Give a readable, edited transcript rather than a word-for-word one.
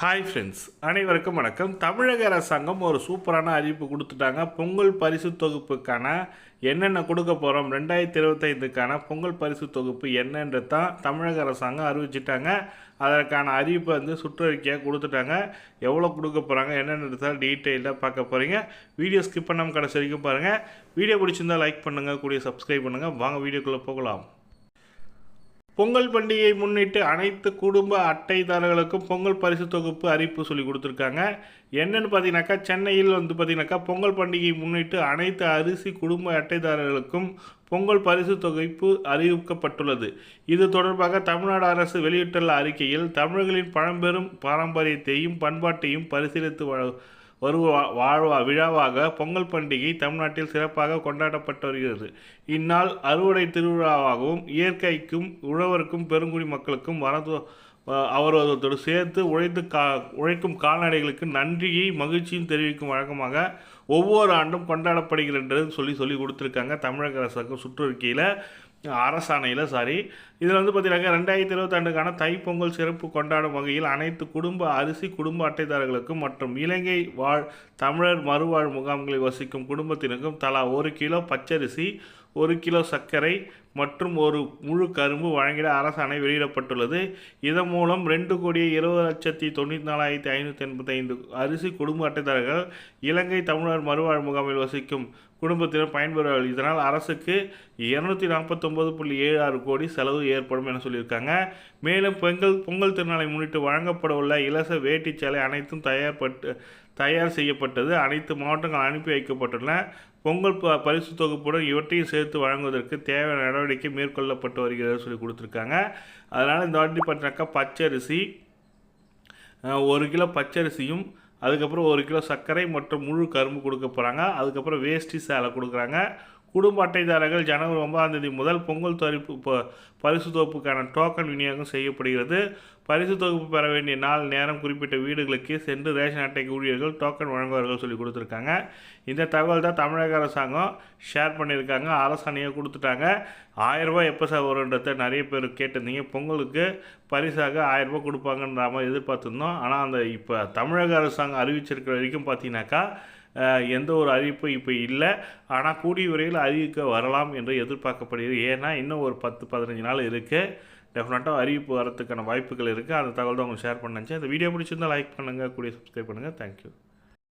Hi friends, அனைவருக்கும் வணக்கம். தமிழக அரசாங்கம் ஒரு சூப்பரான அறிவிப்பு கொடுத்துட்டாங்க. பொங்கல் பரிசு தொகுப்புக்கான என்னென்ன கொடுக்க போகிறோம், 2025க்கான பொங்கல் பரிசு தொகுப்பு என்னன்றது தான் தமிழக அரசாங்கம் அறிவிச்சிட்டாங்க. அதற்கான அறிவிப்பை சுற்றறிக்கையாக கொடுத்துட்டாங்க. எவ்வளோ கொடுக்க போகிறாங்க என்னென்னது டீட்டெயிலாக பார்க்க போகிறீங்க. வீடியோ ஸ்கிப் பண்ணாமல் கடைசி வரைக்கும் பாருங்கள். வீடியோ பிடிச்சிருந்தால் லைக் பண்ணுங்கள், கூடிய சப்ஸ்கிரைப் பண்ணுங்கள். வாங்க வீடியோக்குள்ளே போகலாம். பொங்கல் பண்டிகையை முன்னிட்டு அனைத்து குடும்ப அட்டைதாரர்களுக்கும் பொங்கல் பரிசு தொகுப்பு அறிவிப்பு சொல்லி கொடுத்துருக்காங்க. என்னென்னு பார்த்தீங்கன்னாக்கா, சென்னையில் பார்த்தீங்கன்னாக்கா பொங்கல் பண்டிகையை முன்னிட்டு அனைத்து அரிசி குடும்ப அட்டைதாரர்களுக்கும் பொங்கல் பரிசு தொகுப்பு அறிவிக்கப்பட்டுள்ளது. இது தொடர்பாக தமிழ்நாடு அரசு வெளியிட்டுள்ள அறிக்கையில், தமிழர்களின் பழம்பெரும் பாரம்பரியத்தையும் பண்பாட்டையும் பரிசீலித்து விழாவாக பொங்கல் பண்டிகை தமிழ்நாட்டில் சிறப்பாக கொண்டாடப்பட்டு வருகிறது. இந்நாள் அறுவடை திருவிழாவாகவும் இயற்கைக்கும் உழவருக்கும் பெருங்குடி மக்களுக்கும் அவர்களோடு சேர்த்து உழைக்கும் கால்நடைகளுக்கு நன்றியை மகிழ்ச்சியும் தெரிவிக்கும் வழக்கமாக ஒவ்வொரு ஆண்டும் கொண்டாடப்படுகிறது சொல்லி கொடுத்துருக்காங்க. தமிழக அரசாங்கம் சுற்றறிக்கையில் அரசாணையில் இதில் பார்த்தீங்கன்னா 2022க்கான தைப்பொங்கல் சிறப்பு கொண்டாடும் வகையில் அனைத்து குடும்ப அட்டைதாரர்களுக்கும் மற்றும் இலங்கை வாழ் தமிழர் மறுவாழ் முகாம்களில் வசிக்கும் குடும்பத்தினருக்கும் தலா 1 கிலோ பச்சரிசி, 1 கிலோ சர்க்கரை மற்றும் ஒரு முழு கரும்பு வழங்கிட அரசாணை வெளியிடப்பட்டுள்ளது. இதன் மூலம் 2,20,94,585 அரிசி குடும்ப அட்டைதாரர்கள் இலங்கை தமிழர் மறுவாழ் முகாமில் வசிக்கும் குடும்பத்தினர் பயன்பெறுவார்கள். இதனால் அரசுக்கு 249.76 கோடி செலவு ஏற்படும் என சொல்லியிருக்காங்க. மேலும் பொங்கல் திருநாளை முன்னிட்டு வழங்கப்பட உள்ள இலவச வேட்டி சேலை அனைத்தும் தயார் செய்யப்பட்டது. அனைத்து மாவட்டங்கள் அனுப்பி வைக்கப்பட்டுள்ளன. பொங்கல் பரிசு தொகுப்புடன் இவற்றையும் சேர்த்து வழங்குவதற்கு தேவையான நடவடிக்கை மேற்கொள்ளப்பட்டு வருகிறது சொல்லி கொடுத்துருக்காங்க. அதனால் இந்த வாட்டி பார்த்தீங்கன்னாக்கா பச்சரிசி 1 கிலோ பச்சரிசியும், அதுக்கப்புறம் 1 கிலோ சர்க்கரை மற்றும் முழு கரும்பு கொடுக்க போகிறாங்க. அதுக்கப்புறம் வேஷ்டி சேலை கொடுக்குறாங்க. குடும்ப அட்டைதாரர்கள் ஜனவரி 9ஆம் தேதி முதல் பொங்கல் பரிசு தொகுப்புக்கான டோக்கன் விநியோகம் செய்யப்படுகிறது. பரிசு தொகுப்பு பெற வேண்டிய நாள் நேரம் குறிப்பிட்ட வீடுகளுக்கு சென்று ரேஷன் அட்டை ஊழியர்கள் டோக்கன் வழங்குவார்கள் சொல்லி கொடுத்துருக்காங்க. இந்த தகவல் தான் தமிழக அரசாங்கம் ஷேர் பண்ணியிருக்காங்க. அரசாணையாக கொடுத்துட்டாங்க. 1000 ரூபாய் எப்போ சார் வருன்றதை நிறைய பேர் கேட்டிருந்தீங்க. பொங்கலுக்கு பரிசாக 1000 ரூபாய் கொடுப்பாங்கன்ற மாதிரி எதிர்பார்த்துருந்தோம். ஆனால் இப்போ தமிழக அரசாங்கம் அறிவிச்சிருக்கிற வரைக்கும் பார்த்தீங்கன்னாக்கா எந்த ஒரு அறிவிப்பும் இப்போ இல்லை. ஆனால் கூடிய விரைவில் அறிவிக்க வரலாம் என்று எதிர்பார்க்கப்படுகிறது. ஏன்னா இன்னும் ஒரு 10-15 நாள் இருக்குது. டெஃபினட்டாக அறிவிப்பு வரத்துக்கான வாய்ப்புகள் இருக்குது. அந்த தகவல் தான் உங்களுக்கு ஷேர் பண்ணேன். இந்த வீடியோ பிடிச்சிருந்தால் லைக் பண்ணுங்கள், கூடிய சப்ஸ்கிரைப் பண்ணுங்கள். தேங்க்யூ.